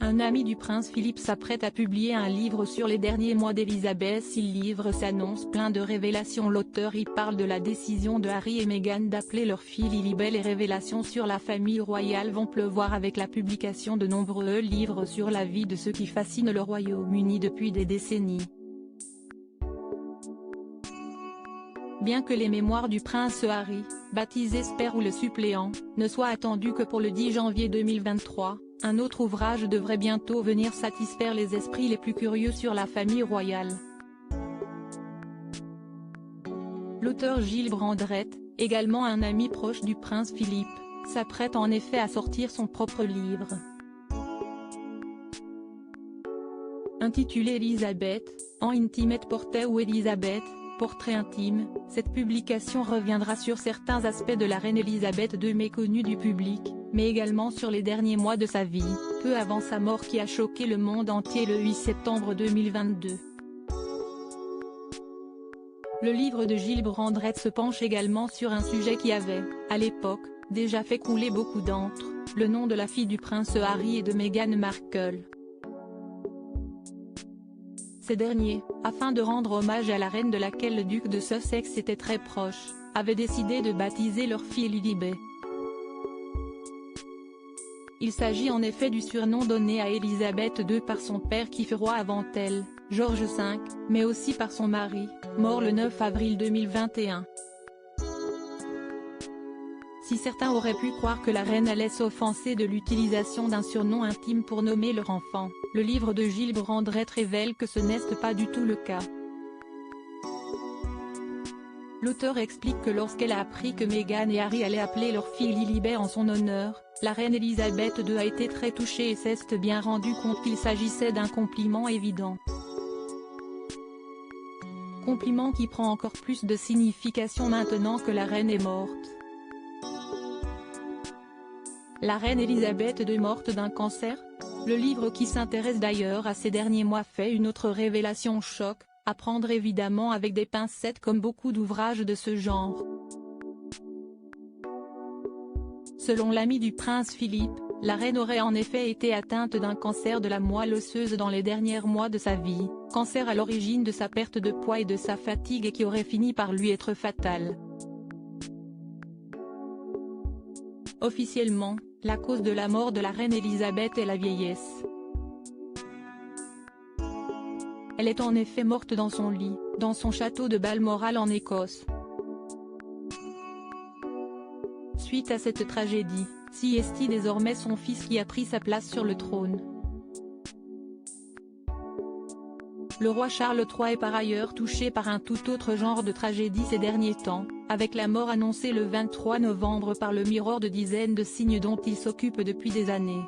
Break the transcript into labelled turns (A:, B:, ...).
A: Un ami du prince Philippe s'apprête à publier un livre sur les derniers mois d'Elisabeth. Si le livre s'annonce plein de révélations, l'auteur y parle de la décision de Harry et Meghan d'appeler leur fille Lilibet. Les révélations sur la famille royale vont pleuvoir avec la publication de nombreux livres sur la vie de ceux qui fascinent le Royaume-Uni depuis des décennies. Bien que les mémoires du prince Harry, baptisé Spare ou le suppléant, ne soient attendus que pour le 10 janvier 2023, un autre ouvrage devrait bientôt venir satisfaire les esprits les plus curieux sur la famille royale. L'auteur Gilles Brandrett, également un ami proche du prince Philippe, s'apprête en effet à sortir son propre livre. Intitulé Elisabeth, en Intimate Portrait ou Elisabeth, portrait intime, cette publication reviendra sur certains aspects de la reine Elisabeth II méconnus du public, mais également sur les derniers mois de sa vie, peu avant sa mort qui a choqué le monde entier le 8 septembre 2022. Le livre de Gilles Brandrett se penche également sur un sujet qui avait, à l'époque, déjà fait couler beaucoup d'encre, le nom de la fille du prince Harry et de Meghan Markle. Ces derniers, afin de rendre hommage à la reine de laquelle le duc de Sussex était très proche, avaient décidé de baptiser leur fille Lilibet. Il s'agit en effet du surnom donné à Elisabeth II par son père qui fut roi avant elle, George V, mais aussi par son mari, mort le 9 avril 2021. Si certains auraient pu croire que la reine allait s'offenser de l'utilisation d'un surnom intime pour nommer leur enfant, le livre de Gilles Brandrett révèle que ce n'est pas du tout le cas. L'auteur explique que lorsqu'elle a appris que Meghan et Harry allaient appeler leur fille Lilibet en son honneur, la reine Elisabeth II a été très touchée et s'est bien rendue compte qu'il s'agissait d'un compliment évident. Compliment qui prend encore plus de signification maintenant que la reine est morte. La reine Elisabeth II morte d'un cancer? Le livre qui s'intéresse d'ailleurs à ces derniers mois fait une autre révélation choc, à prendre évidemment avec des pincettes comme beaucoup d'ouvrages de ce genre. Selon l'ami du prince Philippe, la reine aurait en effet été atteinte d'un cancer de la moelle osseuse dans les derniers mois de sa vie, cancer à l'origine de sa perte de poids et de sa fatigue et qui aurait fini par lui être fatal. Officiellement, la cause de la mort de la reine Elisabeth est la vieillesse. Elle est en effet morte dans son lit, dans son château de Balmoral en Écosse. Suite à cette tragédie, c'est désormais son fils qui a pris sa place sur le trône. Le roi Charles III est par ailleurs touché par un tout autre genre de tragédie ces derniers temps, avec la mort annoncée le 23 novembre par le Mirror de dizaines de signes dont il s'occupe depuis des années.